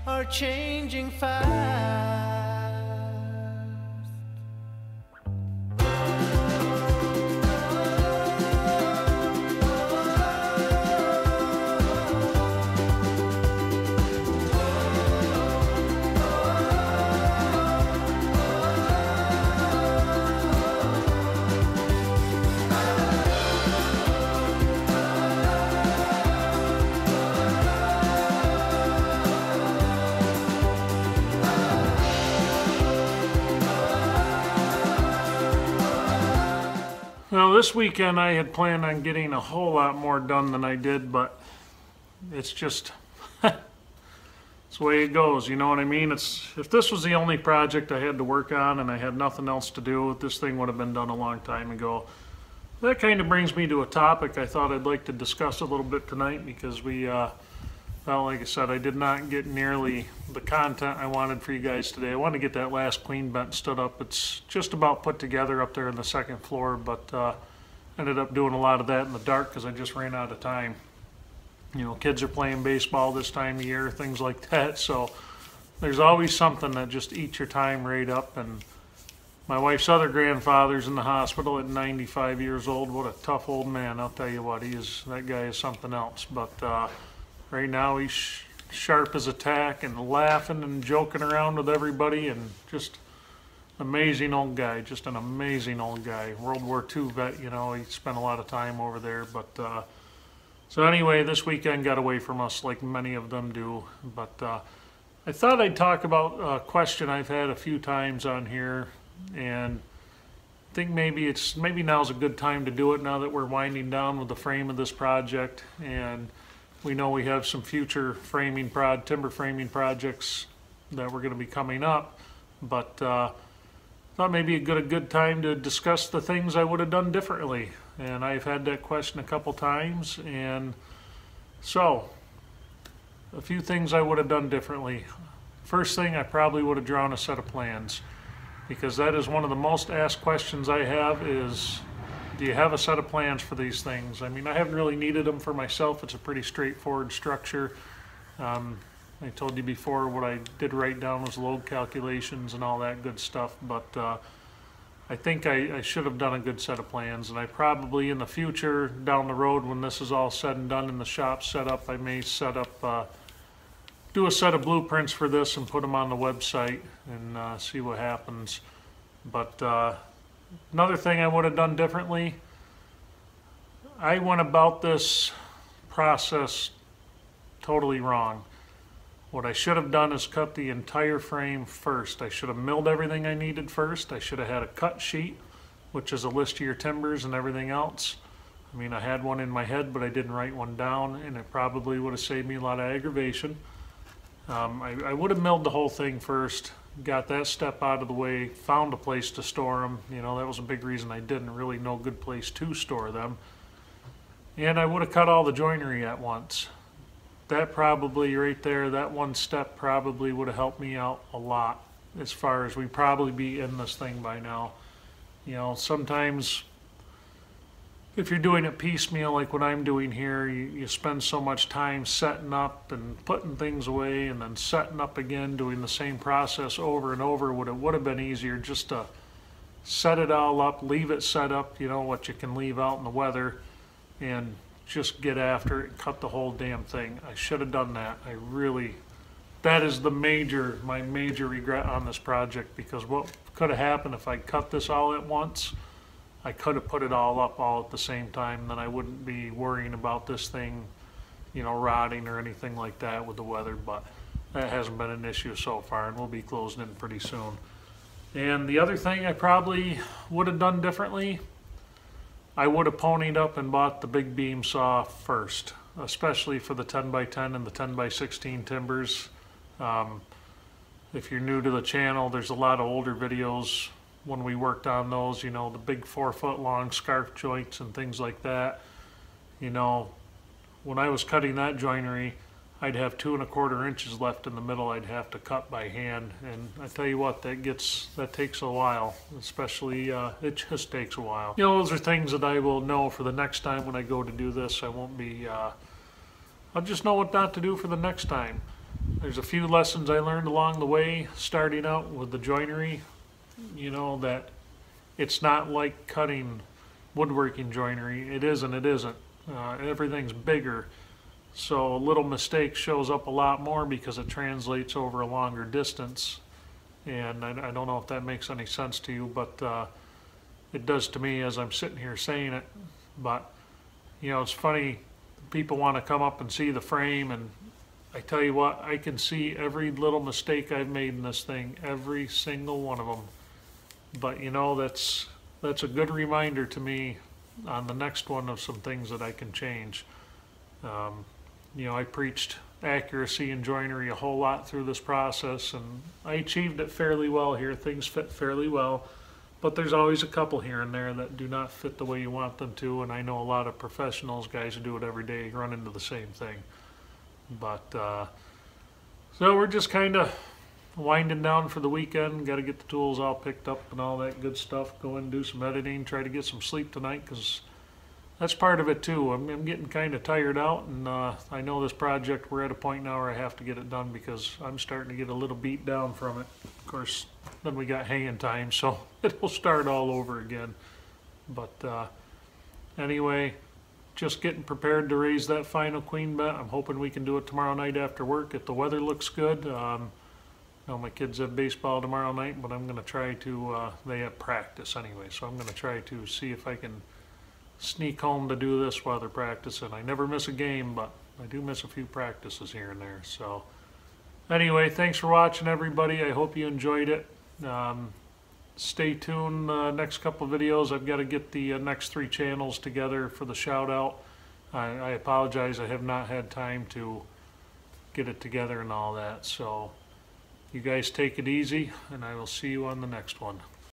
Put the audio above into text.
are changing fast. Well, this weekend I had planned on getting a whole lot more done than I did, but it's just, it's the way it goes, you know what I mean? If this was the only project I had to work on and I had nothing else to do, this thing would have been done a long time ago. That kind of brings me to a topic I thought I'd like to discuss a little bit tonight, because well, like I said, I did not get nearly the content I wanted for you guys today. I wanted to get that last queen vent stood up. It's just about put together up there on the second floor, but ended up doing a lot of that in the dark because I just ran out of time. You know, kids are playing baseball this time of year, things like that, so there's always something that just eats your time right up. And my wife's other grandfather's in the hospital at 95 years old. What a tough old man, I'll tell you what. That guy is something else. But right now he's sharp as a tack and laughing and joking around with everybody, and just amazing old guy, just an amazing old guy. World War II vet, you know, he spent a lot of time over there. But so anyway, this weekend got away from us like many of them do. But I thought I'd talk about a question I've had a few times on here, and I think maybe now's a good time to do it now that we're winding down with the frame of this project, and we know we have some future timber framing projects that we're going to be coming up. But thought maybe a good time to discuss the things I would have done differently. And I've had that question a couple times, and so a few things I would have done differently. First thing, I probably would have drawn a set of plans, because that is one of the most asked questions I have is, do you have a set of plans for these things? I mean, I haven't really needed them for myself. It's a pretty straightforward structure. I told you before what I did write down was load calculations and all that good stuff, but I think I should have done a good set of plans, and I probably in the future down the road when this is all said and done and the shop set up, I may set up, do a set of blueprints for this and put them on the website and see what happens. But another thing I would have done differently, I went about this process totally wrong. What I should have done is cut the entire frame first. I should have milled everything I needed first. I should have had a cut sheet, which is a list of your timbers and everything else. I mean, I had one in my head, but I didn't write one down, and it probably would have saved me a lot of aggravation. I would have milled the whole thing first, got that step out of the way, found a place to store them. You know, that was a big reason I didn't really know a good place to store them. And I would have cut all the joinery at once. That probably right there, that one step probably would have helped me out a lot, as far as we'd probably be in this thing by now. You know, sometimes if you're doing it piecemeal like what I'm doing here, you spend so much time setting up and putting things away and then setting up again, doing the same process over and over. It would have been easier just to set it all up, leave it set up, you know, what you can leave out in the weather, and just get after it and cut the whole damn thing. I should have done that. That is my major regret on this project, because what could have happened if I cut this all at once, I could have put it all up all at the same time, then I wouldn't be worrying about this thing, you know, rotting or anything like that with the weather. But that hasn't been an issue so far, and we'll be closing in pretty soon. And the other thing I probably would have done differently, I would have ponied up and bought the big beam saw first, especially for the 10x10 and the 10x16 timbers. If you're new to the channel, there's a lot of older videos when we worked on those, you know, the big 4-foot long scarf joints and things like that. You know, when I was cutting that joinery, I'd have 2 1/4 inches left in the middle I'd have to cut by hand, and I tell you what, that takes a while, especially it just takes a while. You know, those are things that I will know for the next time when I go to do this. I won't be I'll just know what not to do for the next time. there's a few lessons I learned along the way starting out with the joinery, that it's not like cutting woodworking joinery. It isn't, it isn't. Everything's bigger. So a little mistake shows up a lot more because it translates over a longer distance. And I don't know if that makes any sense to you, but it does to me as I'm sitting here saying it. But, it's funny, people want to come up and see the frame, and I tell you what, I can see every little mistake I've made in this thing, every single one of them. But, that's a good reminder to me on the next one of some things that I can change. I preached accuracy and joinery a whole lot through this process, and I achieved it fairly well here. Things fit fairly well, but there's always a couple here and there that do not fit the way you want them to, and I know a lot of professionals, guys who do it every day, run into the same thing. But so we're just kind of winding down for the weekend. Got to get the tools all picked up and all that good stuff. Go in and do some editing, try to get some sleep tonight, because that's part of it too. I'm getting kind of tired out, and I know this project, we're at a point now where I have to get it done because I'm starting to get a little beat down from it. Of course, then we got hanging time, so it'll start all over again. But anyway, just getting prepared to raise that final queen bet. I'm hoping we can do it tomorrow night after work if the weather looks good. My kids have baseball tomorrow night, but I'm going to try to, they have practice anyway, so I'm going to try to see if I can sneak home to do this while they're practicing. I never miss a game, but I do miss a few practices here and there. So anyway, thanks for watching, everybody. I hope you enjoyed it. Stay tuned. Next couple of videos, I've got to get the next 3 channels together for the shout out. I apologize, I have not had time to get it together and all that. So you guys take it easy, and I will see you on the next one.